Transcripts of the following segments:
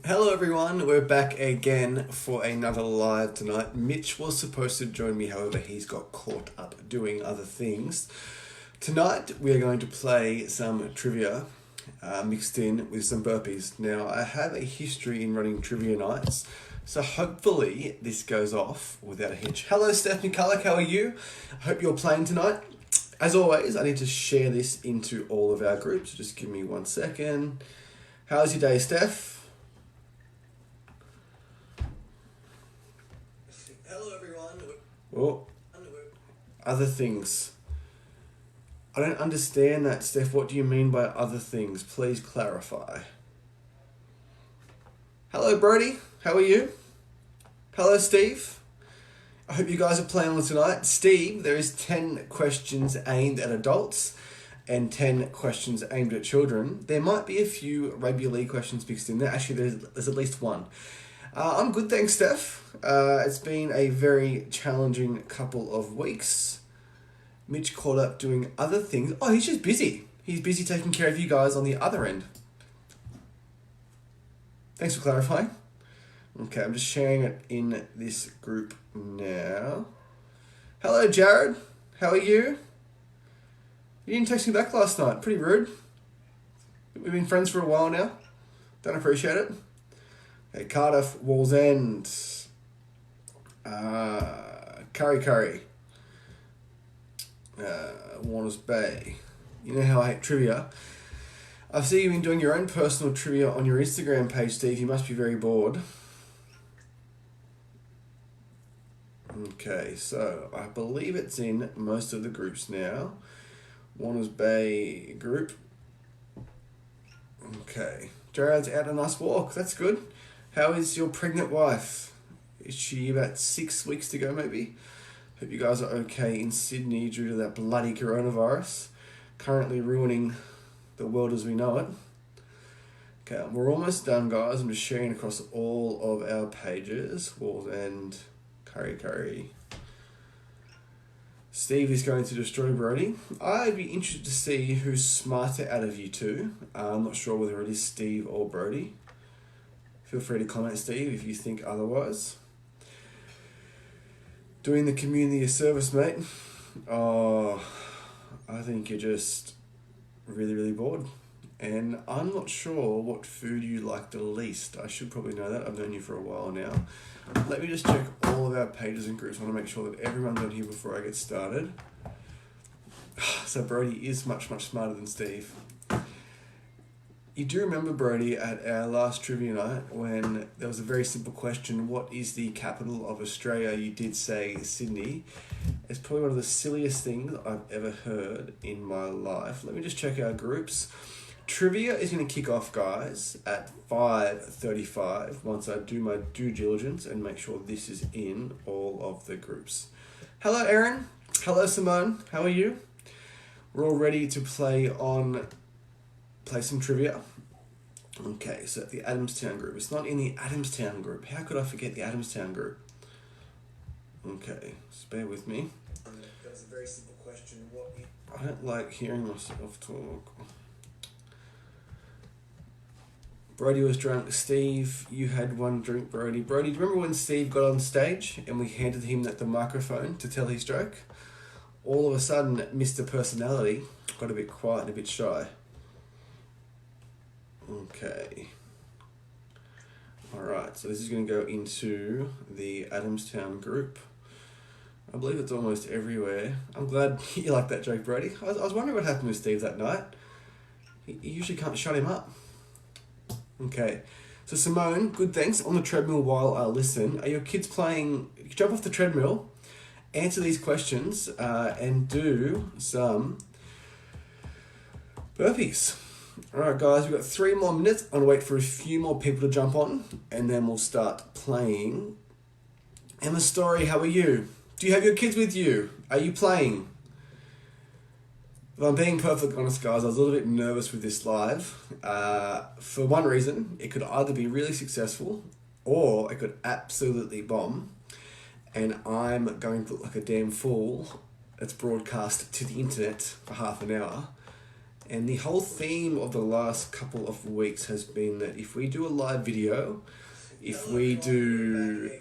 Hello everyone, we're back again for another live tonight. Mitch was supposed to join me, however he's got caught up doing other things. Tonight we are going to play some trivia mixed in with some burpees. Now I have a history in running trivia nights, so hopefully this goes off without a hitch. Hello Steph McCulloch, how are you? I hope you're playing tonight. As always, I need to share this into all of our groups. Just give me 1 second. How's your day, Steph? Hello everyone. Oh, other things. I don't understand that, Steph. What do you mean by other things? Please clarify. Hello Brody, how are you? Hello Steve. I hope you guys are playing on tonight. Steve, there is 10 questions aimed at adults and 10 questions aimed at children. There might be a few rugby league questions mixed in there. Actually, there's at least one. I'm good, thanks, Steph. It's been a very challenging couple of weeks. Mitch caught up doing other things. Oh, he's just busy. He's busy taking care of you guys on the other end. Thanks for clarifying. Okay, I'm just sharing it in this group now. Hello, Jared. How are you? You didn't text me back last night. Pretty rude. We've been friends for a while now. Don't appreciate it. Okay, Cardiff, Wallsend, Curry, Warners Bay. You know how I hate trivia. I see you've been doing your own personal trivia on your Instagram page, Steve. You must be very bored. Okay, so I believe it's in most of the groups now. Warners Bay group. Okay, Jared's out on a nice walk. That's good. How is your pregnant wife? Is she about 6 weeks to go, maybe? Hope you guys are okay in Sydney due to that bloody coronavirus currently ruining the world as we know it. Okay, we're almost done, guys. I'm just sharing across all of our pages. Walls and Curry. Steve is going to destroy Brody. I'd be interested to see who's smarter out of you two. I'm not sure whether it is Steve or Brody. Feel free to comment, Steve, if you think otherwise. Doing the community a service, mate. Oh, I think you're just really, really bored. And I'm not sure what food you like the least. I should probably know that. I've known you for a while now. Let me just check all of our pages and groups. I want to make sure that everyone's on here before I get started. So Brody is much, much smarter than Steve. You do remember, Brody, at our last trivia night when there was a very simple question, what is the capital of Australia? You did say Sydney. It's probably one of the silliest things I've ever heard in my life. Let me just check our groups. Trivia is going to kick off, guys, at 5:35 once I do my due diligence and make sure this is in all of the groups. Hello, Erin. Hello, Simone. How are you? We're all ready to play some trivia. Okay, so the Adamstown group. It's not in the Adamstown group. How could I forget the Adamstown group? Okay, just bear with me. That was a very simple question. I don't like hearing myself talk. Brody was drunk. Steve, you had one drink, Brody. Brody, do you remember when Steve got on stage and we handed him the microphone to tell his joke? All of a sudden, Mr. Personality got a bit quiet and a bit shy. Okay. Alright, so this is going to go into the Adamstown group. I believe it's almost everywhere. I'm glad you like that joke, Brody. I was wondering what happened with Steve that night. You usually can't shut him up. Okay. So Simone, good thanks. On the treadmill while I listen. Are your kids playing... Jump off the treadmill, answer these questions, and do some burpees. Alright guys, we've got 3 more minutes. I'm going to wait for a few more people to jump on and then we'll start playing. Emma Story, how are you? Do you have your kids with you? Are you playing? If I'm being perfectly honest, guys, I was a little bit nervous with this live. For one reason, it could either be really successful or it could absolutely bomb. And I'm going to look like a damn fool that's broadcast to the internet for half an hour. And the whole theme of the last couple of weeks has been that if we do a live video, if we do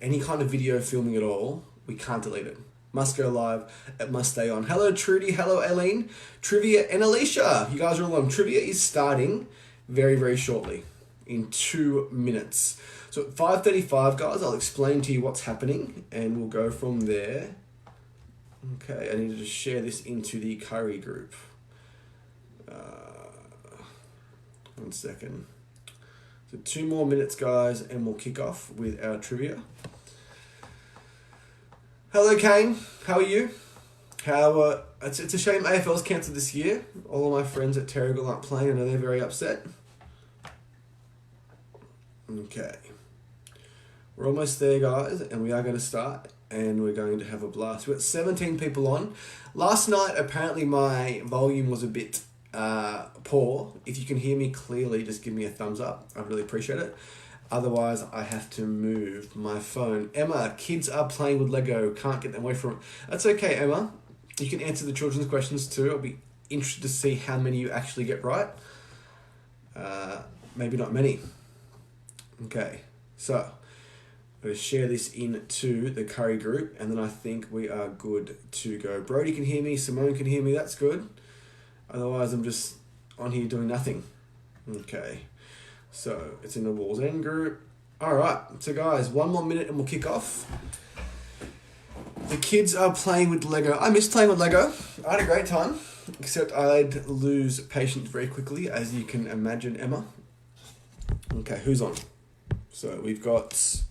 any kind of video filming at all, we can't delete it. Must go live. It must stay on. Hello, Trudy. Hello, Aileen. Trivia and Alicia. You guys are all on. Trivia is starting very, very shortly, in 2 minutes. So at 5:35, guys, I'll explain to you what's happening, and we'll go from there. Okay, I need to just share this into the curry group. 1 second. So 2 more minutes, guys, and we'll kick off with our trivia. Hello, Kane. How are you? It's a shame AFL's cancelled this year. All of my friends at Terrigal aren't playing. I know they're very upset. Okay. We're almost there, guys, and we are going to start, and we're going to have a blast. We've got 17 people on. Last night, apparently, my volume was a bit poor. If you can hear me clearly, just give me a thumbs up. I'd really appreciate it. Otherwise, I have to move my phone. Emma, kids are playing with Lego. Can't get them away from it. That's okay, Emma. You can answer the children's questions too. I'll be interested to see how many you actually get right. Maybe not many. Okay, so I'm going to share this into the curry group, and then I think we are good to go. Brody can hear me. Simone can hear me. That's good. Otherwise, I'm just on here doing nothing. Okay. So it's in the Walls End group. All right. So guys, 1 more minute and we'll kick off. The kids are playing with Lego. I miss playing with Lego. I had a great time, except I'd lose patience very quickly, as you can imagine, Emma. Okay, who's on? So we've got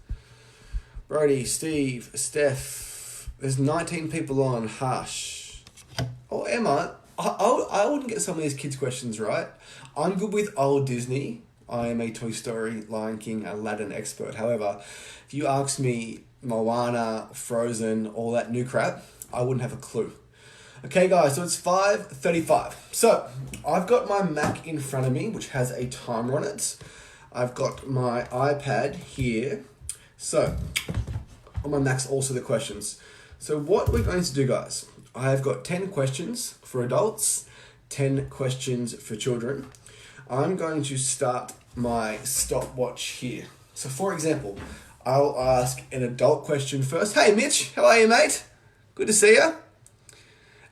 Brody, Steve, Steph. There's 19 people on. Hush. Oh, Emma, I wouldn't get some of these kids' questions right. I'm good with old Disney. I am a Toy Story, Lion King, Aladdin expert. However, if you ask me Moana, Frozen, all that new crap, I wouldn't have a clue. Okay, guys, so it's 5:35. So I've got my Mac in front of me, which has a timer on it. I've got my iPad here. So on my Mac's also the questions. So what we're going to do, guys, I've got 10 questions for adults, 10 questions for children. I'm going to start my stopwatch here. So for example, I'll ask an adult question first. Hey Mitch, how are you, mate? Good to see you.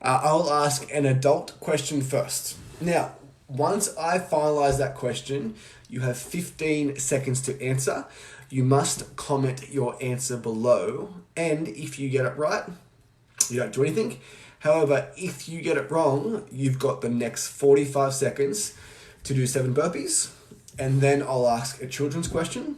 I'll ask an adult question first. Now, once I finalize that question, you have 15 seconds to answer. You must comment your answer below, and if you get it right, you don't do anything. However, if you get it wrong, you've got the next 45 seconds to do 7 burpees, and then I'll ask a children's question,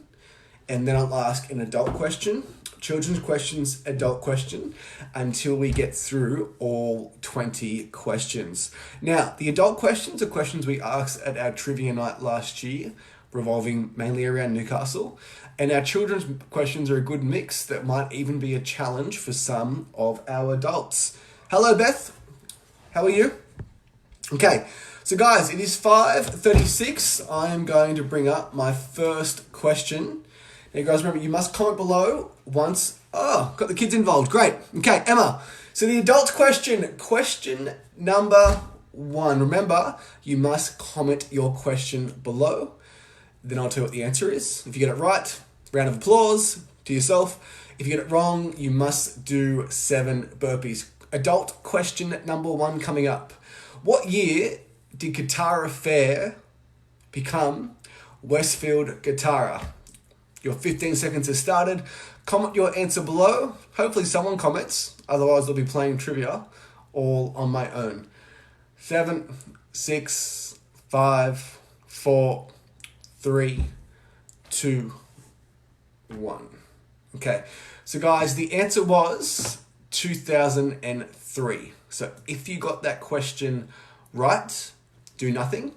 and then I'll ask an adult question, children's questions, adult question, until we get through all 20 questions. Now, the adult questions are questions we asked at our trivia night last year, revolving mainly around Newcastle, and our children's questions are a good mix that might even be a challenge for some of our adults. Hello, Beth. How are you? Okay. So guys, it is 5:36. I am going to bring up my first question. Now guys, remember, you must comment below once. Oh, got the kids involved. Great. Okay, Emma. So the adult question number 1. Remember, you must comment your question below. Then I'll tell you what the answer is. If you get it right, round of applause to yourself. If you get it wrong, you must do 7 burpees. Adult question number 1 coming up. What year did Katara Fair become Westfield Katara? Your 15 seconds has started. Comment your answer below. Hopefully someone comments. Otherwise, I'll be playing trivia all on my own. 7, 6, 5, 4, 3, 2, 1. Okay. So guys, the answer was 2003. So if you got that question right, do nothing.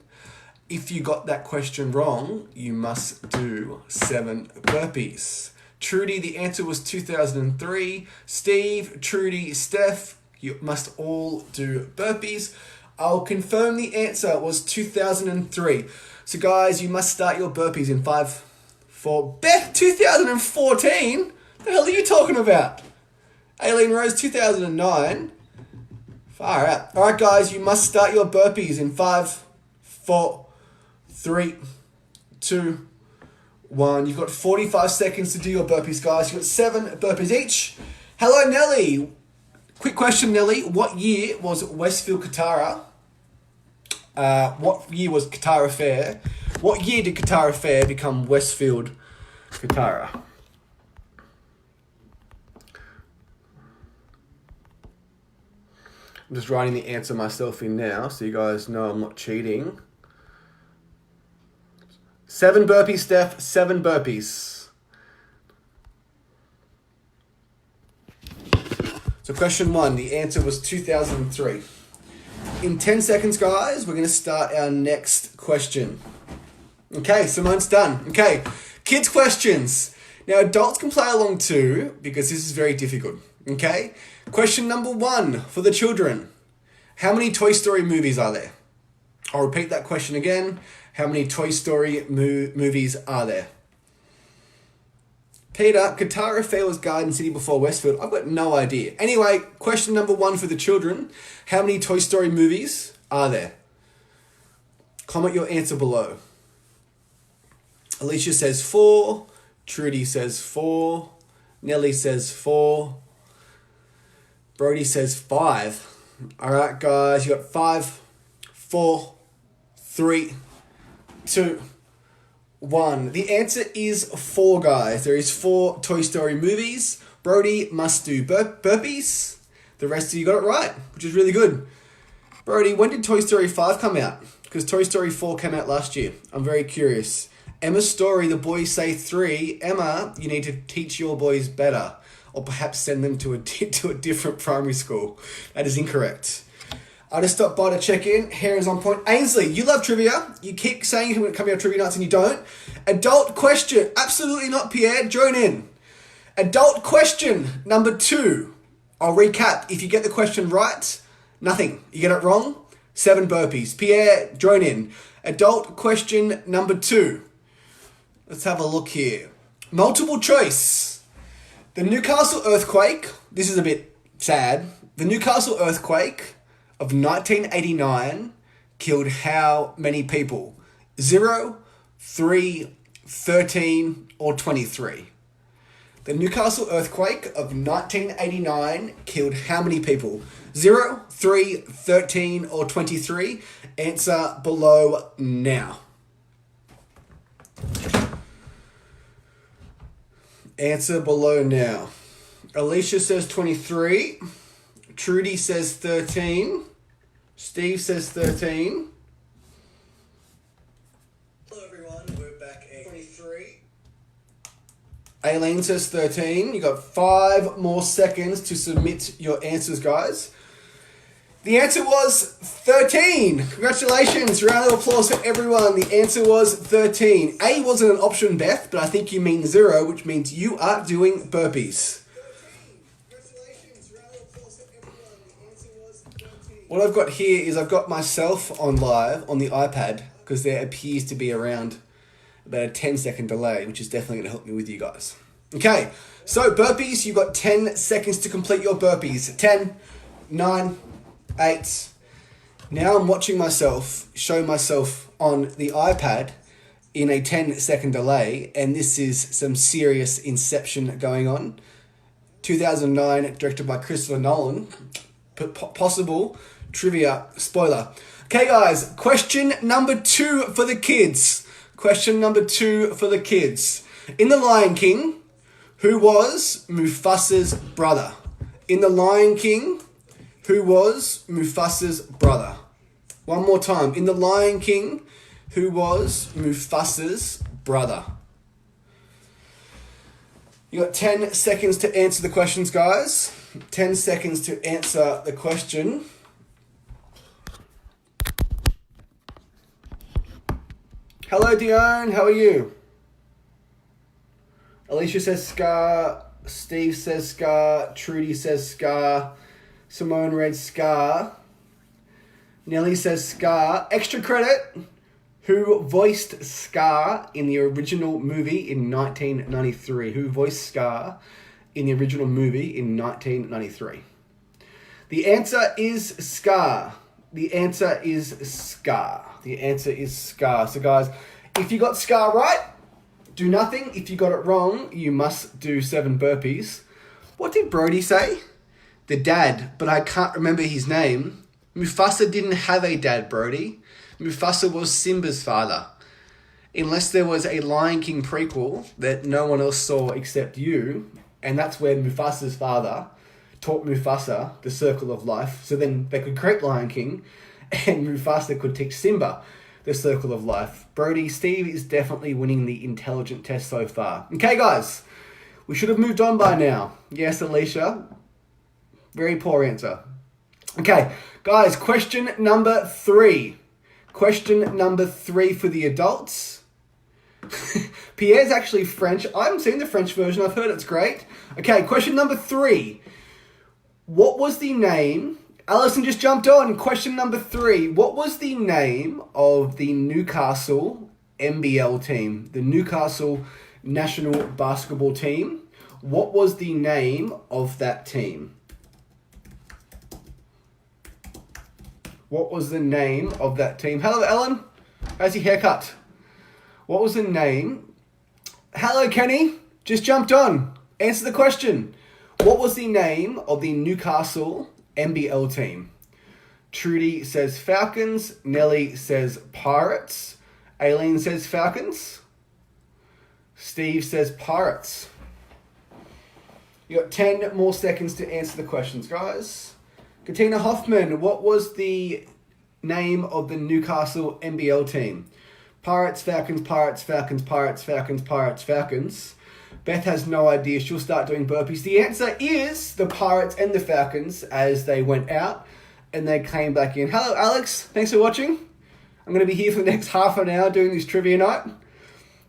If you got that question wrong, you must do 7 burpees. Trudy, the answer was 2003. Steve, Trudy, Steph, you must all do burpees. I'll confirm the answer was 2003. So guys, you must start your burpees in 5, 4, Beth, 2014? The hell are you talking about? Aileen Rose, 2009. All right. All right, guys, you must start your burpees in 5, 4, 3, 2, 1. You've got 45 seconds to do your burpees, guys. You've got 7 burpees each. Hello, Nelly. Quick question, Nelly. What year was Westfield Katara? What year was Katara Fair? What year did Katara Fair become Westfield Katara? I'm just writing the answer myself in now, so you guys know I'm not cheating. 7 burpees, Steph. 7 burpees. So question 1, the answer was 2003. In 10 seconds, guys, we're going to start our next question. Okay, Simone's done. Okay, kids' questions. Now, adults can play along too, because this is very difficult. Okay? Question number 1 for the children. How many Toy Story movies are there? I'll repeat that question again. How many Toy Story movies are there? Peter, Katara Fair was Garden City before Westfield. I've got no idea. Anyway, question number 1 for the children. How many Toy Story movies are there? Comment your answer below. Alicia says 4. Trudy says 4. Nelly says 4. Brody says 5. All right, guys, you got 5, 4, 3, 2, 1. The answer is 4, guys. There is 4 Toy Story movies. Brody must do burpees. The rest of you got it right, which is really good. Brody, when did Toy Story 5 come out? Because Toy Story 4 came out last year. I'm very curious. Emma's story, the boys say 3. Emma, you need to teach your boys better. Or perhaps send them to a different primary school. That is incorrect. I just stopped by to check in. Hair is on point. Ainsley, you love trivia. You keep saying you're going to come out trivia nights and you don't. Adult question. Absolutely not, Pierre. Join in. Adult question number 2. I'll recap. If you get the question right, nothing. You get it wrong, 7 burpees. Pierre, join in. Adult question number 2. Let's have a look here. Multiple choice. The Newcastle earthquake, this is a bit sad. The Newcastle earthquake of 1989 killed how many people? 0, 3, 13, or 23? The Newcastle earthquake of 1989 killed how many people? 0, 3, 13, or 23? Answer below now. Answer below now. Alicia says 23. Trudy says 13. Steve says 13. Hello everyone, we're back at 23. Aileen says 13. You got 5 more seconds to submit your answers, guys. The answer was 13. Congratulations. Round of applause for everyone. The answer was 13. A wasn't an option, Beth, but I think you mean 0, which means you are doing burpees. 13. Congratulations. Round of applause for everyone. The answer was 13. What I've got here is I've got myself on live on the iPad because there appears to be around about a 10-second delay, which is definitely going to help me with you guys. Okay, so burpees, you've got 10 seconds to complete your burpees. 10, 9, 8. Now I'm watching myself show myself on the iPad in a 10-second delay, and this is some serious inception going on. 2009, directed by Christopher Nolan. Possible trivia spoiler. Okay, guys, question number 2 for the kids. Question number 2 for the kids. In The Lion King, who was Mufasa's brother? In The Lion King, who was Mufasa's brother? One more time. In The Lion King, who was Mufasa's brother? You got 10 seconds to answer the questions, guys. 10 seconds to answer the question. Hello, Dione. How are you? Alicia says Scar. Steve says Scar. Trudy says Scar. Simone read Scar. Nelly says Scar. Extra credit. Who voiced Scar in the original movie in 1993? Who voiced Scar in the original movie in 1993? The answer is Scar. The answer is Scar. The answer is Scar. So guys, if you got Scar right, do nothing. If you got it wrong, you must do 7 burpees. What did Brody say? The dad, but I can't remember his name. Mufasa didn't have a dad, Brody. Mufasa was Simba's father. Unless there was a Lion King prequel that no one else saw except you, and that's where Mufasa's father taught Mufasa the circle of life, so then they could create Lion King, and Mufasa could teach Simba the circle of life. Brody, Steve is definitely winning the intelligent test so far. Okay, guys, we should have moved on by now. Yes, Alicia. Very poor answer. Okay, guys, question number 3. Question number 3 for the adults. Pierre's actually French. I haven't seen the French version. I've heard it's great. Okay, question number 3. What was the name... Alison just jumped on. Question number 3. What was the name of the Newcastle NBL team? The Newcastle National Basketball Team. What was the name of that team? What was the name of that team? Hello, Ellen. How's your haircut? What was the name? Hello, Kenny. Just jumped on. Answer the question. What was the name of the Newcastle NBL team? Trudy says Falcons. Nelly says Pirates. Aileen says Falcons. Steve says Pirates. You got 10 more seconds to answer the questions, guys. Katina Hoffman, what was the name of the Newcastle NBL team? Pirates, Falcons, Pirates, Falcons, Pirates, Falcons, Pirates, Falcons. Beth has no idea. She'll start doing burpees. The answer is the Pirates and the Falcons as they went out and they came back in. Hello, Alex. Thanks for watching. I'm going to be here for the next half an hour doing this trivia night.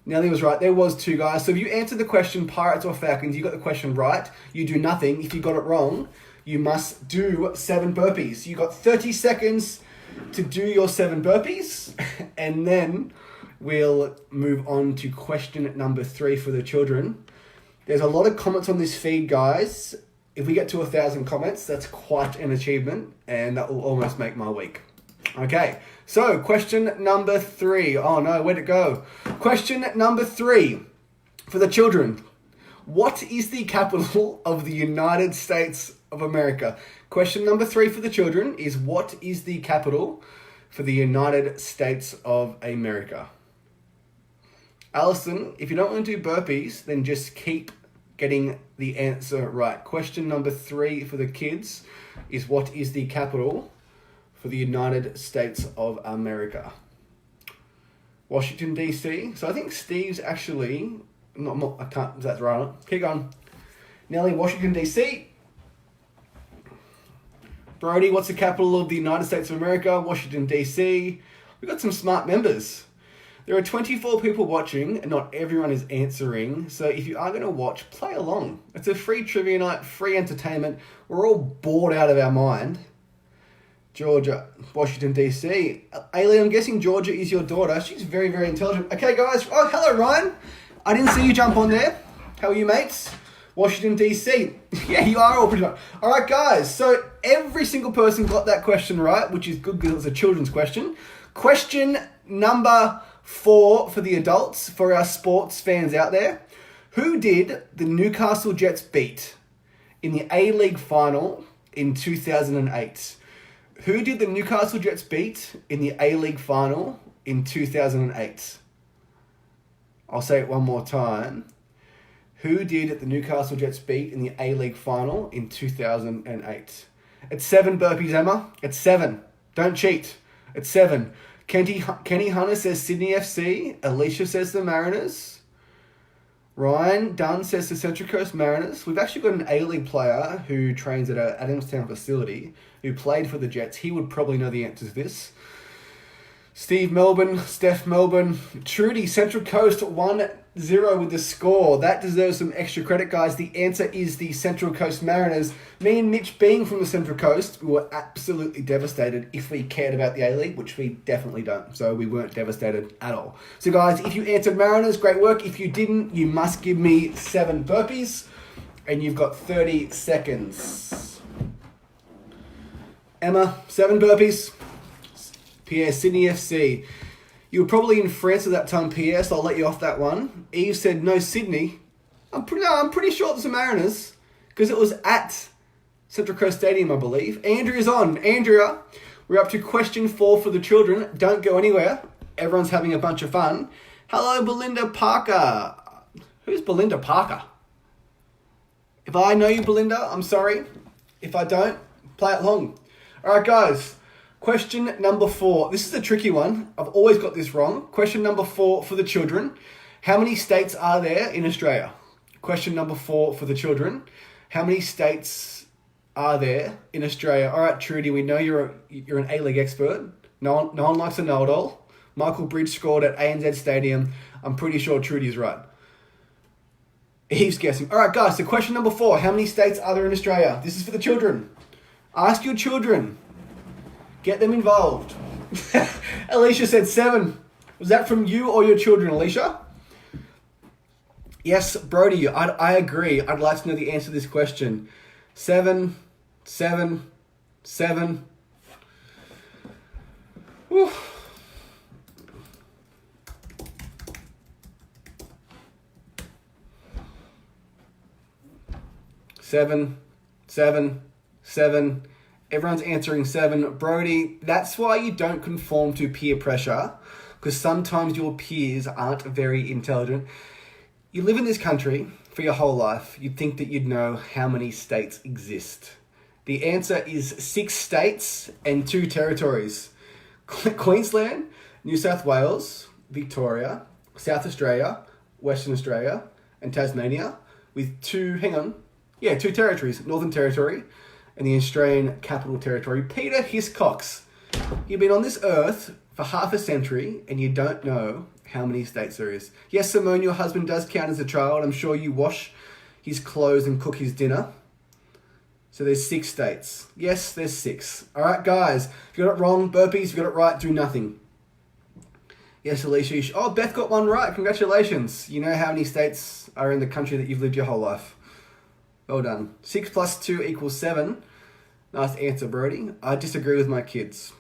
Nelly was right. There was 2 guys. So if you answered the question Pirates or Falcons, you got the question right. You do nothing. If you got it wrong, you must do 7 burpees. You got 30 seconds to do your 7 burpees, and then we'll move on to question number 3 for the children. There's a lot of comments on this feed, guys. If we get to 1,000 comments, that's quite an achievement, and that will almost make my week. Okay, so question number 3. Oh no, where'd it go? Question number 3 for the children. What is the capital of the United States of America? Question number 3 for the children is, what is the capital for the United States of America? Alison, if you don't want to do burpees, then just keep getting the answer right. Question number 3 for the kids is, what is the capital for the United States of America? Washington, D.C. So I think Steve's actually... I can't... Is that right? Keep going. Nelly, Washington, D.C. Brody, what's the capital of the United States of America? Washington, D.C. We've got some smart members. There are 24 people watching, and not everyone is answering. So if you are going to watch, play along. It's a free trivia night, free entertainment. We're all bored out of our mind. Georgia, Washington, D.C. Aileen, I'm guessing Georgia is your daughter. She's very, very intelligent. Okay, guys. Oh, hello, Ryan. I didn't see you jump on there. How are you, mates? Washington, D.C. Yeah, you are all pretty much. All right, guys. So every single person got that question right, which is good because it's a children's question. Question number 4 for the adults, for our sports fans out there. Who did the Newcastle Jets beat in the A-League final in 2008? Who did the Newcastle Jets beat in the A-League final in 2008? I'll say it one more time. Who did the Newcastle Jets beat in the A-League final in 2008? It's 7 burpees, Emma. It's 7. Don't cheat. It's 7. Kenny Hunter says Sydney FC. Alicia says the Mariners. Ryan Dunn says the Central Coast Mariners. We've actually got an A-League player who trains at our Adamstown facility who played for the Jets. He would probably know the answer to this. Steve Melbourne, Steph Melbourne, Trudy, Central Coast 1-0 with the score. That deserves some extra credit, guys. The answer is the Central Coast Mariners. Me and Mitch, being from the Central Coast, we were absolutely devastated if we cared about the A-League, which we definitely don't. So we weren't devastated at all. So guys, if you answered Mariners, great work. If you didn't, you must give me 7 burpees. And you've got 30 seconds. Emma, 7 burpees. Pierre, Sydney FC. You were probably in France at that time, Pierre, so I'll let you off that one. Eve said no, Sydney. I'm pretty sure it's the Mariners because it was at Central Coast Stadium, I believe. Andrea's on. Andrea, we're up to question 4 for the children. Don't go anywhere. Everyone's having a bunch of fun. Hello, Belinda Parker. Who's Belinda Parker? If I know you, Belinda, I'm sorry. If I don't, play it long. All right, guys. Question number 4. This is a tricky one. I've always got this wrong. Question number 4 for the children. How many states are there in Australia? Question number 4 for the children. How many states are there in Australia? All right, Trudy, we know you're an A-League expert. No one likes a know-it-all. Michael Bridge scored at ANZ Stadium. I'm pretty sure Trudy's right. He's guessing. All right, guys, so question number 4. How many states are there in Australia? This is for the children. Ask your children. Get them involved. Alicia said 7. Was that from you or your children, Alicia? Yes, Brody, I agree. I'd like to know the answer to this question. 7. Whew. 7. Everyone's answering 7. Brody, that's why you don't conform to peer pressure, because sometimes your peers aren't very intelligent. You live in this country for your whole life. You'd think that you'd know how many states exist. The answer is 6 states and 2 territories. Queensland, New South Wales, Victoria, South Australia, Western Australia, and Tasmania, with 2 territories. Northern Territory and the Australian Capital Territory. Peter Hiscox, you've been on this earth for half a century and you don't know how many states there is. Yes, Simone, your husband does count as a child. I'm sure you wash his clothes and cook his dinner. So there's 6 states. Yes, there's 6. All right, guys, if you got it wrong, burpees. If you got it right, do nothing. Yes, Alicia. Oh, Beth got one right. Congratulations. You know how many states are in the country that you've lived your whole life. Well done. 6 plus 2 equals 7. Nice answer, Brody. I disagree with my kids.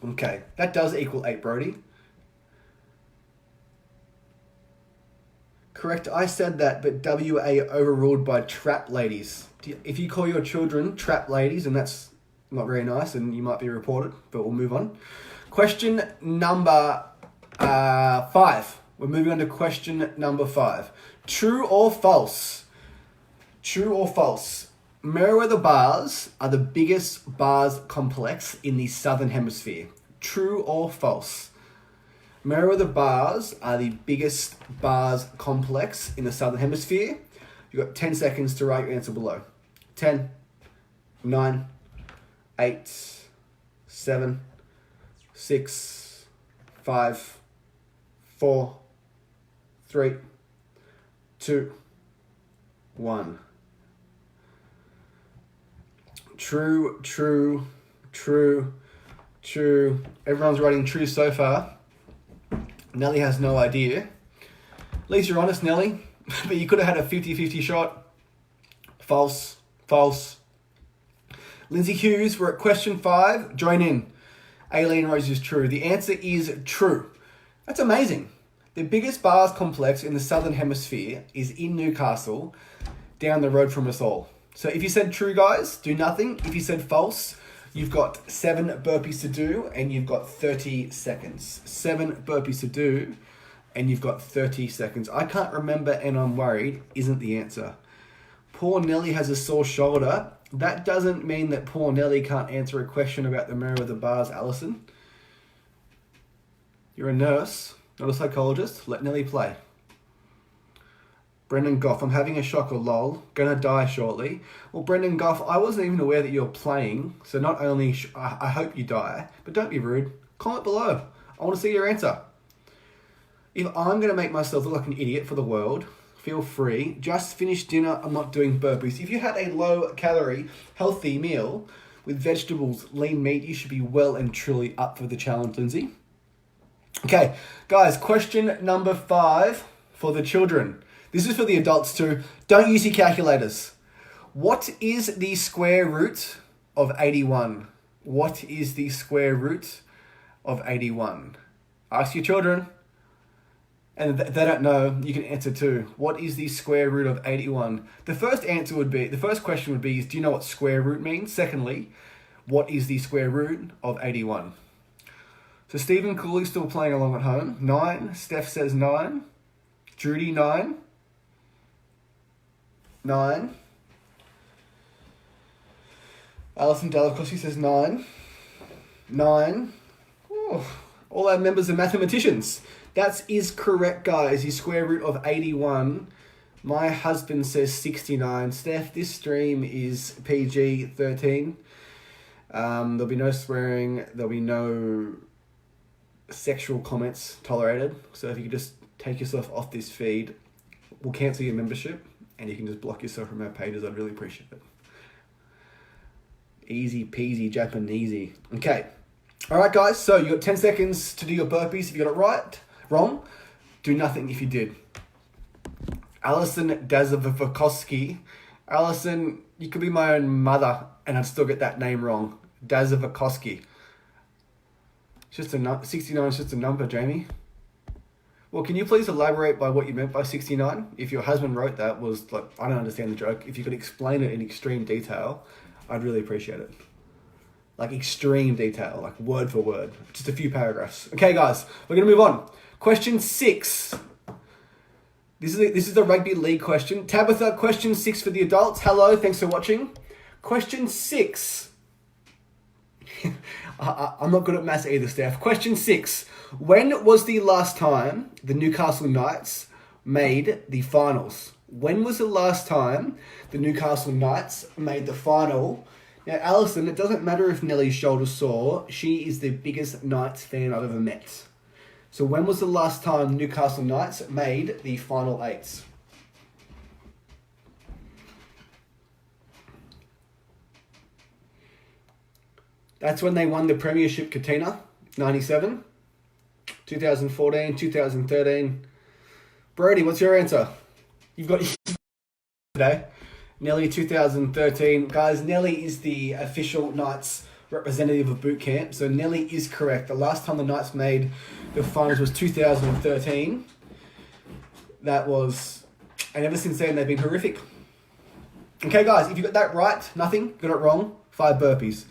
Okay, that does equal 8, Brody. Correct, I said that, but WA overruled by trap ladies. If you call your children trap ladies, and that's not very nice, and you might be reported, but we'll move on. Question number 5. We're moving on to question number 5. True or false? True or false? Meriwether Bars are the biggest bars complex in the Southern Hemisphere. True or false? Meriwether Bars are the biggest bars complex in the Southern Hemisphere. You've got 10 seconds to write your answer below. 10, 9, 8, 7, 6, 5, 4, 3, 2, 1. True. Everyone's writing true so far. Nelly has no idea. At least you're honest, Nelly. But you could have had a 50-50 shot. False. Lindsay Hughes, we're at question 5. Join in. Aileen Rose is true. The answer is true. That's amazing. The biggest bars complex in the Southern Hemisphere is in Newcastle, down the road from us all. So if you said true, guys, do nothing. If you said false, you've got 7 burpees to do and you've got 30 seconds. 7 burpees to do and you've got 30 seconds. I can't remember and I'm worried isn't the answer. Poor Nelly has a sore shoulder. That doesn't mean that poor Nelly can't answer a question about the Meriwether Bars, Alison. You're a nurse, not a psychologist. Let Nelly play. Brendan Goff, I'm having a shocker, lol. Gonna die shortly. Well, Brendan Goff, I wasn't even aware that you're playing, so not only I hope you die, but don't be rude. Comment below. I want to see your answer. If I'm going to make myself look like an idiot for the world, feel free. Just finished dinner, I'm not doing burpees. If you had a low-calorie, healthy meal with vegetables, lean meat, you should be well and truly up for the challenge, Lindsay. Okay, guys, question number 5 for the children. This is for the adults too. Don't use your calculators. What is the square root of 81? What is the square root of 81? Ask your children. And if they don't know, you can answer too. What is the square root of 81? The first question would be, do you know what square root means? Secondly, what is the square root of 81? So Stephen Cooley's still playing along at home. 9. Steph says 9. Judy, 9. 9. Alison Delacoste says 9. 9. Oh, all our members are mathematicians. That is correct, guys. The square root of 81. My husband says 69. Steph, this stream is PG-13. There'll be no swearing. There'll be no sexual comments tolerated. So if you could just take yourself off this feed, we'll cancel your membership and you can just block yourself from our pages. I'd really appreciate it. Easy peasy Japanesey. Okay. All right, guys. So you got 10 seconds to do your burpees. If you got it wrong, do nothing if you did. Alison Dazavakovsky. Alison, you could be my own mother and I'd still get that name wrong. Dazavakovsky. It's just 69 is just a number, Jamie. Well, can you please elaborate by what you meant by 69? If your husband wrote that was like, I don't understand the joke. If you could explain it in extreme detail, I'd really appreciate it. Like extreme detail, like word for word. Just a few paragraphs. Okay, guys, we're going to move on. Question 6. This is the rugby league question. Tabitha, question 6 for the adults. Hello, thanks for watching. Question 6. I'm not good at maths either, Steph. Question 6. When was the last time the Newcastle Knights made the finals? When was the last time the Newcastle Knights made the final? Now, Alison, it doesn't matter if Nellie's shoulder's sore. She is the biggest Knights fan I've ever met. So when was the last time Newcastle Knights made the final 8s? That's when they won the Premiership, Katina, 97, 2014, 2013. Brody, what's your answer? You've got today. Nelly, 2013. Guys, Nelly is the official Knights representative of boot camp. So Nelly is correct. The last time the Knights made the finals was 2013. That was... And ever since then, they've been horrific. Okay, guys, if you got that right, nothing. Got it wrong, 5 burpees.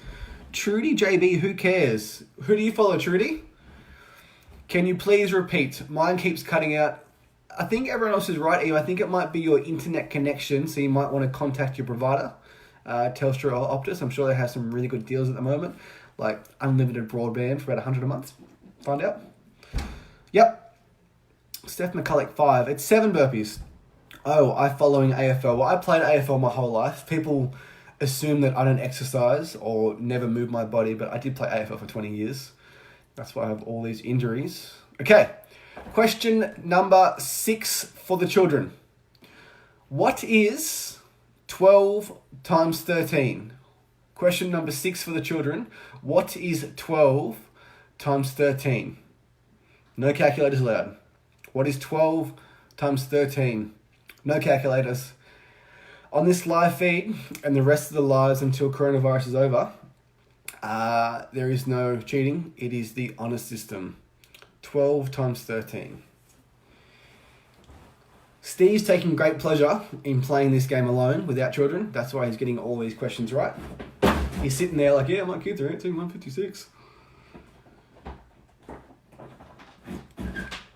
Trudy JB, who cares? Who do you follow, Trudy? Can you please repeat? Mine keeps cutting out. I think everyone else is right, Eve. I think it might be your internet connection, so you might want to contact your provider, Telstra or Optus. I'm sure they have some really good deals at the moment, like unlimited broadband for about $100 a month. Find out. Yep. Steph McCulloch, 5. It's 7 burpees. Oh, I'm following AFL. Well, I played AFL my whole life. People assume that I don't exercise or never move my body, but I did play AFL for 20 years. That's why I have all these injuries. Okay, question number 6 for the children. What is 12 times 13? Question number 6 for the children. What is 12 times 13? No calculators allowed. What is 12 times 13? No calculators. On this live feed and the rest of the lives until coronavirus is over, there is no cheating. It is the honor system. 12 times 13. Steve's taking great pleasure in playing this game alone without children. That's why he's getting all these questions right. He's sitting there like, yeah, my kids are answering 156.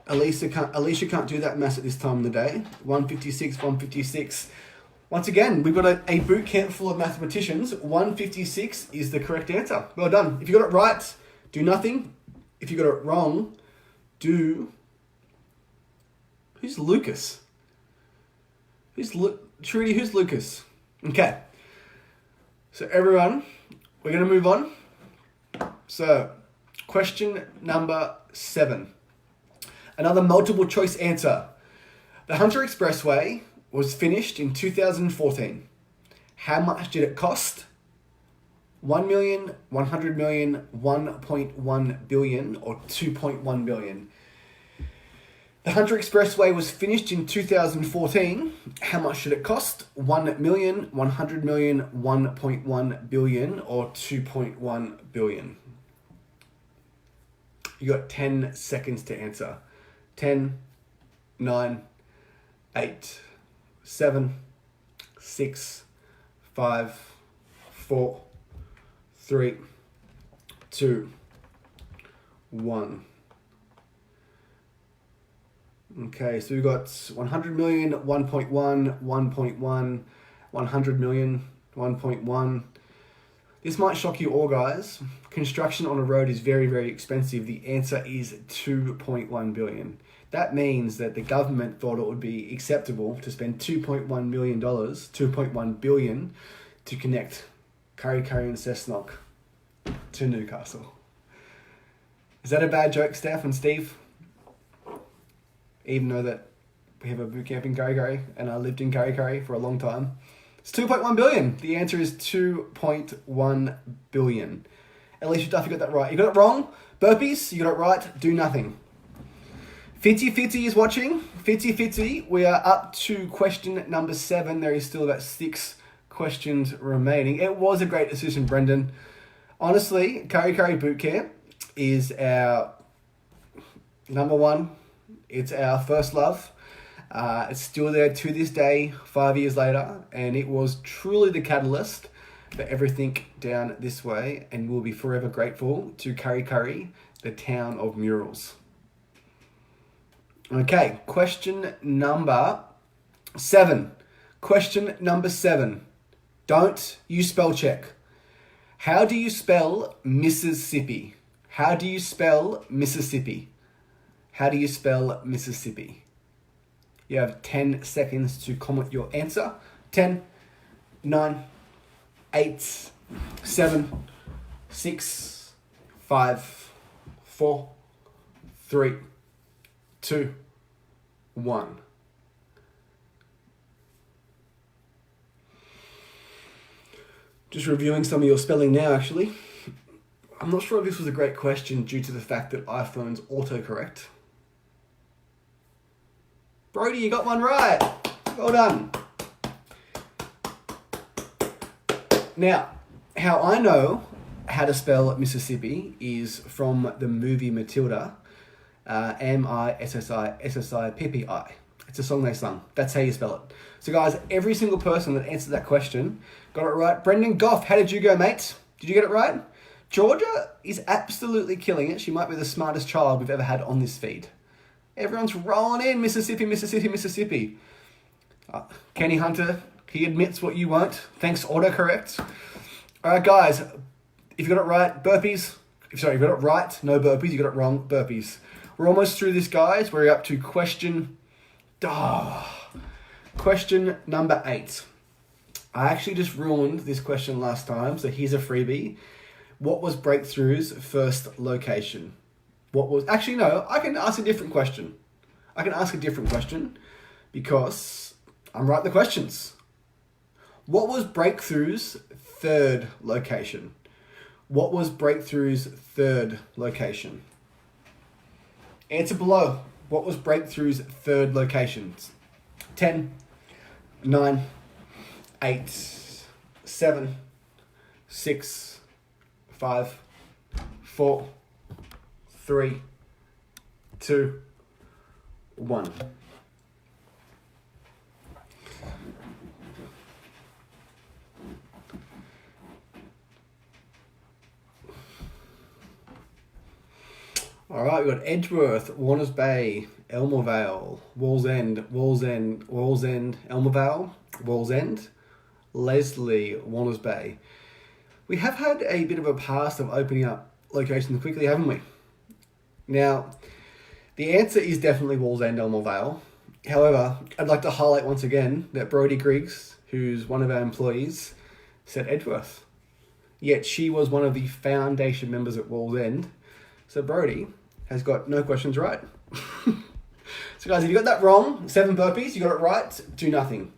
Alicia can't do that maths at this time of the day. 156, 156. Once again, we've got a boot camp full of mathematicians. 156 is the correct answer. Well done. If you got it right, do nothing. If you got it wrong, do... Who's Lucas? Trudy, who's Lucas? Okay. So everyone, we're going to move on. So, question number 7. Another multiple choice answer. The Hunter Expressway was finished in 2014. How much did it cost? 1 million, 100 million, 1.1 billion, or 2.1 billion? The Hunter Expressway was finished in 2014. How much should it cost? 1 million, 100 million, 1.1 billion, or 2.1 billion? You got 10 seconds to answer. 10, 9, 8, 7, 6, 5, 4, 3, 2, 1. Okay, so we've got 100 million, 1.1, 1.1, 100 million, 1.1. This might shock you all, guys. Construction on a road is very, very expensive. The answer is 2.1 billion. That means that the government thought it would be acceptable to spend $2.1 million, 2.1 billion, to connect Kurri Kurri and Cessnock to Newcastle. Is that a bad joke, Steph and Steve? Even though that we have a boot camp in Kurri Kurri and I lived in Kurri Kurri for a long time. It's 2.1 billion. The answer is 2.1 billion. Alicia Duff, you got that right. You got it wrong. Burpees, you got it right. Do nothing. Fitzy is watching. Fitzy, we are up to question number 7. There is still about 6 questions remaining. It was a great decision, Brendan. Honestly, Kurri Kurri Boot Camp is our number 1. It's our first love. It's still there to this day, 5 years later, and it was truly the catalyst for everything down this way, and we'll be forever grateful to Kurri Kurri, the town of murals. Okay, question number 7. Question number 7. Don't you spell check. How do you spell Mississippi? How do you spell Mississippi? How do you spell Mississippi? You have 10 seconds to comment your answer. 10, 9, 8, 7, 6, 5, 4, 3, 2, 1. Just reviewing some of your spelling now, actually. I'm not sure if this was a great question due to the fact that iPhones autocorrect. Brody, you got one right. Well done. Now, how I know how to spell Mississippi is from the movie Matilda. M-I-S-S-I-S-S-I-P-P-I. It's a song they sung. That's how you spell it. So guys, every single person that answered that question got it right. Brendan Goff, how did you go, mate? Did you get it right? Georgia is absolutely killing it. She might be the smartest child we've ever had on this feed. Everyone's rolling in. Mississippi, Mississippi, Mississippi. Kenny Hunter, he admits what you won't. Thanks, autocorrect. All right, guys, if you got it right, burpees. Sorry, you got it right, no burpees. You got it wrong, burpees. We're almost through this, guys. We're up to question number 8. I actually just ruined this question last time, so here's a freebie. What was Break-Thru's first location? Actually, no, I can ask a different question. Because I'm writing the questions. What was Break-Thru's third location? What was Break-Thru's third location? Answer below. What was Break-Thru's third location? 10, 9, 8, 7, 6, 5, 4, 3, 2, 1. All right, we've got Edgeworth, Warners Bay, Elmer Vale, Wallsend, Elmer Vale, Wallsend, Leslie, Warners Bay. We have had a bit of a past of opening up locations quickly, haven't we? Now, the answer is definitely Wallsend, Elmer Vale. However, I'd like to highlight once again that Brodie Griggs, who's one of our employees, said Edgeworth. Yet she was one of the foundation members at Wallsend. So Brodie has got no questions right. So guys, if you got that wrong, 7 burpees, you got it right, do nothing.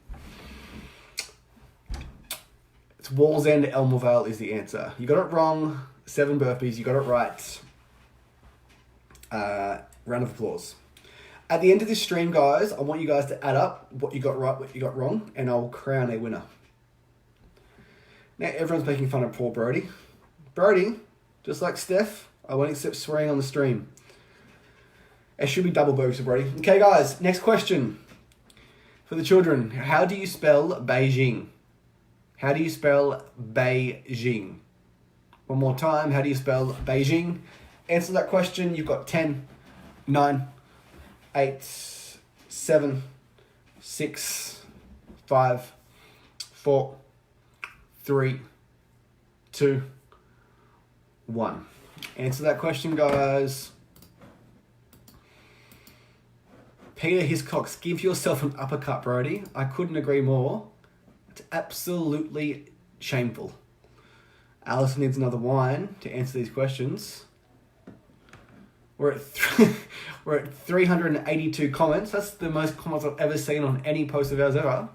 It's Wallsend, Elmer Vale is the answer. You got it wrong, 7 burpees, you got it right. Round of applause. At the end of this stream, guys, I want you guys to add up what you got right, what you got wrong, and I'll crown a winner. Now, everyone's making fun of poor Brody. Brody, just like Steph, I won't accept swearing on the stream. It should be double burgers for Brody. Okay, guys, next question. For the children, how do you spell Beijing? How do you spell Beijing? One more time, how do you spell Beijing? Answer that question. You've got 10, 9, 8, 7, 6, 5, 4, 3, 2, 1. Answer that question, guys. Peter Hiscox, give yourself an uppercut, Brody. I couldn't agree more. It's absolutely shameful. Alice needs another wine to answer these questions. We're at 382 comments. That's the most comments I've ever seen on any post of ours ever.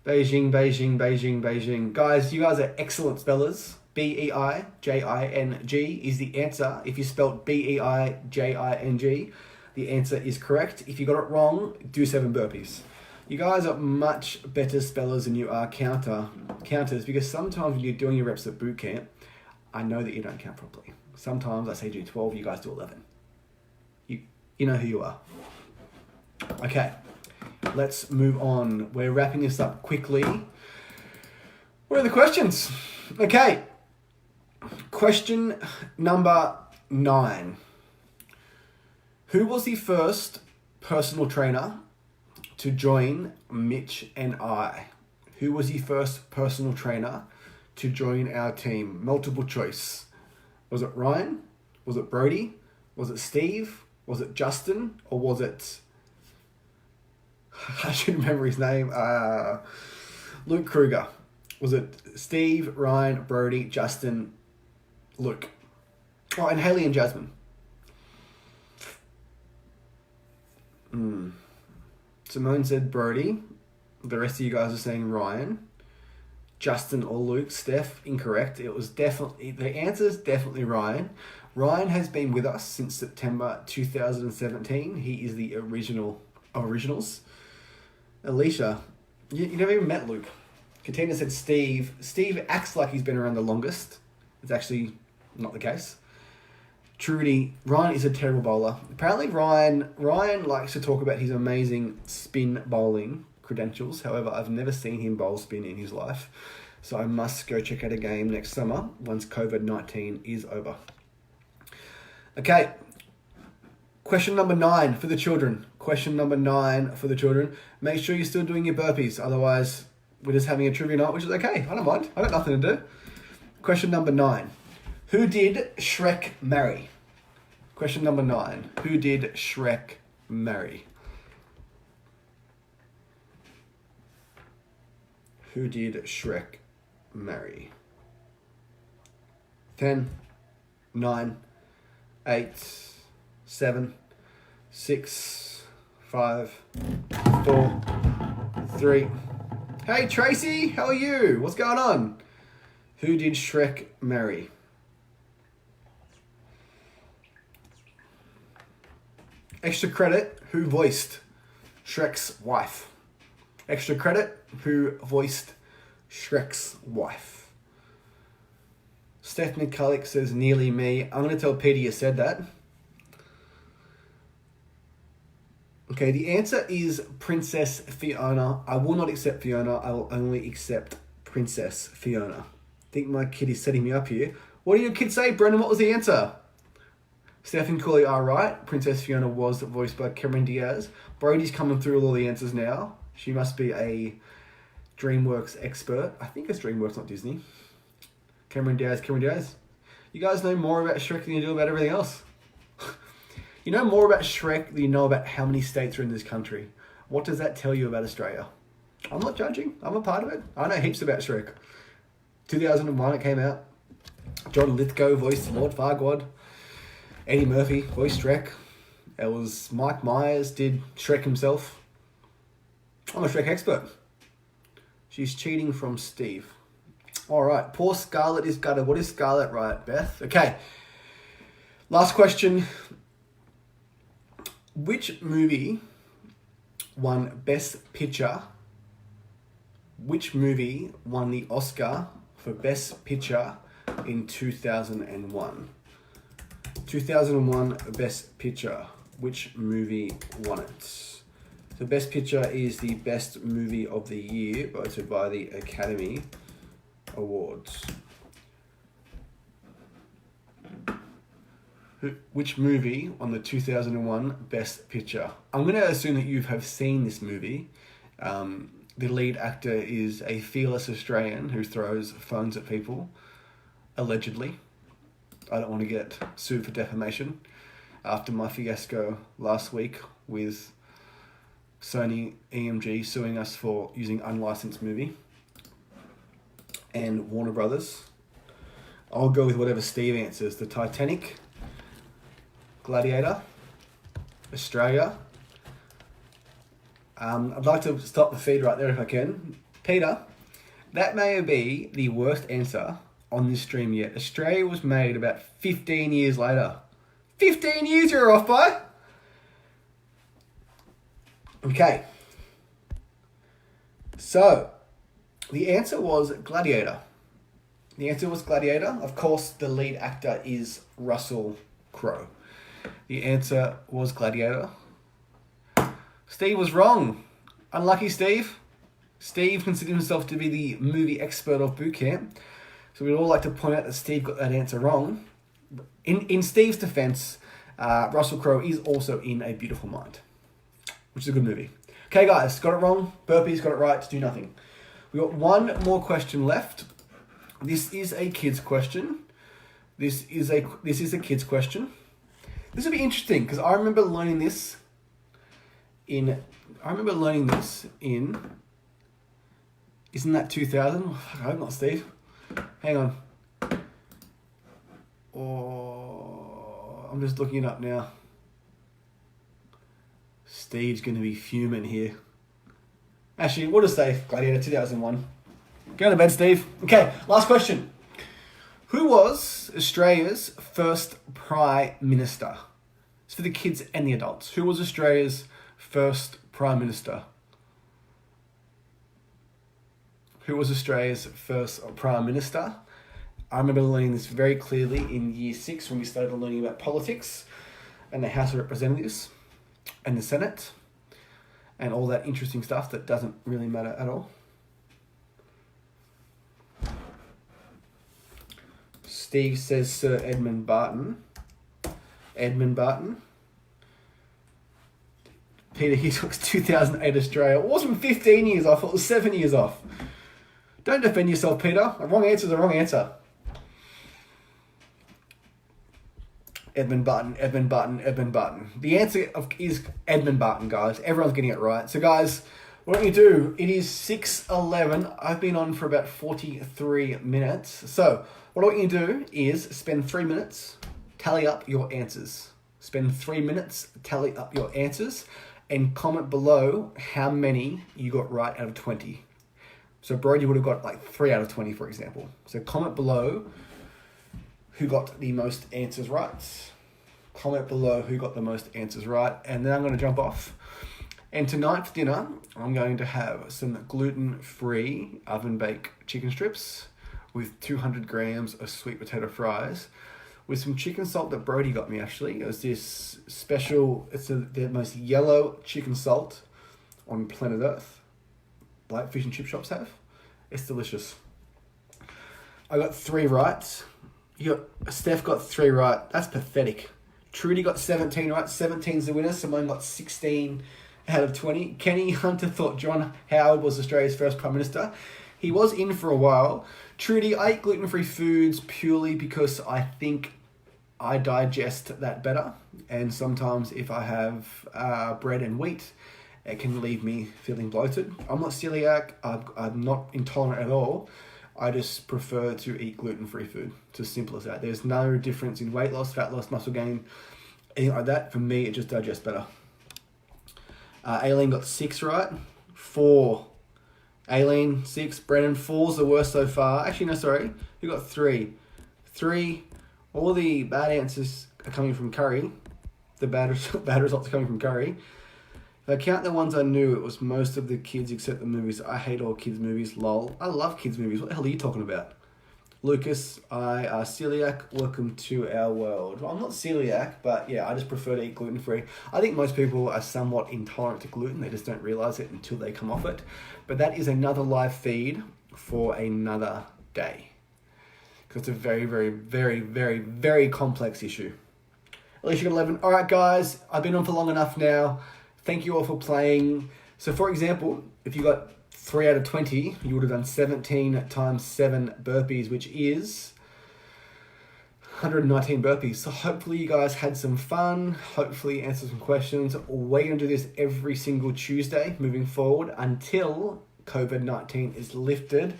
Beijing, Beijing, Beijing, Beijing. Guys, you guys are excellent spellers. B-E-I-J-I-N-G is the answer. If you spelled B-E-I-J-I-N-G, the answer is correct. If you got it wrong, do 7 burpees. You guys are much better spellers than you are counters, because sometimes when you're doing your reps at boot camp, I know that you don't count properly. Sometimes I say do 12, you guys do 11. You know who you are. Okay, let's move on. We're wrapping this up quickly. Where are the questions? Okay, question number 9. Who was the first personal trainer to join Mitch and I? Who was the first personal trainer to join our team? Multiple choice. Was it Ryan? Was it Brody? Was it Steve? Was it Justin? Or was it... I should remember his name. Luke Kruger. Was it Steve, Ryan, Brody, Justin, Luke? Oh, and Haley and Jasmine. Simone said Brody. The rest of you guys are saying Ryan. Justin or Luke. Steph, incorrect. It was definitely... The answer is definitely Ryan. Ryan has been with us since September 2017. He is the original of originals. Alicia, you never even met Luke. Katina said Steve. Steve acts like he's been around the longest. It's actually not the case. Trudy, Ryan is a terrible bowler. Apparently Ryan likes to talk about his amazing spin bowling credentials. However, I've never seen him bowl spin in his life. So I must go check out a game next summer once COVID-19 is over. Okay. Question number 9 for the children. Question number 9 for the children. Make sure you're still doing your burpees. Otherwise, we're just having a trivia night, which is okay. I don't mind. I got nothing to do. Question number 9. Who did Shrek marry? Question number 9. Who did Shrek marry? Who did Shrek marry? 10, 9, 8, 7, 6, 5, 4, 3. Hey Tracy, how are you? What's going on? Who did Shrek marry? Extra credit, who voiced Shrek's wife? Extra credit, who voiced Shrek's wife? Stephanie Cullick says, nearly me. I'm going to tell Peter you said that. Okay, the answer is Princess Fiona. I will not accept Fiona. I will only accept Princess Fiona. I think my kid is setting me up here. What did your kid say, Brendan? What was the answer? Steph and Cooley are right. Princess Fiona was voiced by Cameron Diaz. Brody's coming through with all the answers now. She must be a DreamWorks expert. I think it's DreamWorks, not Disney. Cameron Diaz. You guys know more about Shrek than you do about everything else. You know more about Shrek than you know about how many states are in this country. What does that tell you about Australia? I'm not judging. I'm a part of it. I know heaps about Shrek. 2001 it came out. John Lithgow voiced Lord Farquaad. Eddie Murphy voiced Shrek. It was Mike Myers did Shrek himself. I'm a Shrek expert. She's cheating from Steve. All right. Poor Scarlett is gutted. What is Scarlett right, Beth? Okay. Last question. Which movie won Best Picture? Which movie won the Oscar for Best Picture in 2001? 2001 Best Picture. Which movie won it? So Best Picture is the best movie of the year voted by the Academy Awards. Which movie won the 2001 Best Picture? I'm going to assume that you have seen this movie. The lead actor is a fearless Australian who throws phones at people, allegedly. I don't want to get sued for defamation after my fiasco last week with Sony EMG suing us for using unlicensed movie, and Warner Brothers. I'll go with whatever Steve answers. The Titanic, Gladiator, Australia. I'd like to stop the feed right there if I can. Peter, that may be the worst answer on this stream yet. Australia was made about 15 years later. 15 years you're off by? Okay. So, the answer was Gladiator. The answer was Gladiator. Of course, the lead actor is Russell Crowe. The answer was Gladiator. Steve was wrong. Unlucky Steve. Steve considered himself to be the movie expert of boot camp. So we'd all like to point out that Steve got that answer wrong. In Steve's defense, Russell Crowe is also in A Beautiful Mind, which is a good movie. Okay, guys, got it wrong. Burpees got it right. To do nothing. We got one more question left. This is a kid's question. This is a kid's question. This will be interesting because I remember learning this in. Isn't that 2000? Oh, I hope not, Steve. Hang on. Oh, I'm just looking it up now. Steve's going to be fuming here. Actually, we'll just say Gladiator 2001. Go to bed, Steve. Okay, last question. Who was Australia's first Prime Minister? It's for the kids and the adults. Who was Australia's first Prime Minister? Who was Australia's first Prime Minister? I remember learning this very clearly in Year 6 when we started learning about politics and the House of Representatives and the Senate and all that interesting stuff that doesn't really matter at all. Steve says Sir Edmund Barton. Edmund Barton. Peter, he took 2008 Australia. It wasn't 15 years off, it was 7 years off. Don't defend yourself, Peter. A wrong answer is a wrong answer. Edmund Barton, Edmund Barton, Edmund Barton. The answer is Edmund Barton, guys. Everyone's getting it right. So, guys, what don't you do? It is 6:11. I've been on for about 43 minutes. So, what I want you to do is spend 3 minutes, tally up your answers. Spend 3 minutes, tally up your answers, and comment below how many you got right out of 20. So Brody would have got like 3 out of 20, for example. So comment below who got the most answers right. Comment below who got the most answers right. And then I'm going to jump off. And tonight for dinner, I'm going to have some gluten-free oven-baked chicken strips with 200 grams of sweet potato fries with some chicken salt that Brody got me, actually. It was this special, the most yellow chicken salt on planet Earth, like fish and chip shops have. It's delicious. I got 3 right. Steph got 3 right. That's pathetic. Trudy got 17 right. 17's the winner. Simone got 16 out of 20. Kenny Hunter thought John Howard was Australia's first Prime Minister. He was in for a while. Trudy, I eat gluten-free foods purely because I think I digest that better. And sometimes if I have bread and wheat, it can leave me feeling bloated. I'm not celiac. I'm not intolerant at all. I just prefer to eat gluten-free food. It's as simple as that. There's no difference in weight loss, fat loss, muscle gain, anything like that. For me, it just digests better. Aileen got 6 right. 4. Aileen, 6. Brennan, 4's the worst so far. Actually, no, sorry. You got 3. 3. All the bad answers are coming from Curry. the bad results coming from Curry. If I count the ones I knew, it was most of the kids except the movies. I hate all kids' movies, lol. I love kids' movies. What the hell are you talking about? Lucas, I are celiac. Welcome to our world. Well, I'm not celiac, but yeah, I just prefer to eat gluten-free. I think most people are somewhat intolerant to gluten. They just don't realise it until they come off it. But that is another live feed for another day. Because it's a very, very, very, very, very complex issue. At least you got 11. All right, guys, I've been on for long enough now. Thank you all for playing. So, for example, if you got 3 out of 20, you would have done 17 times 7 burpees, which is 119 burpees. So hopefully you guys had some fun. Hopefully answered some questions. We're going to do this every single Tuesday moving forward until COVID-19 is lifted.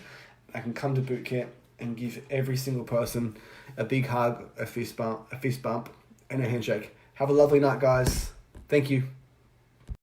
I can come to boot camp and give every single person a big hug, a fist bump, and a handshake. Have a lovely night, guys. Thank you.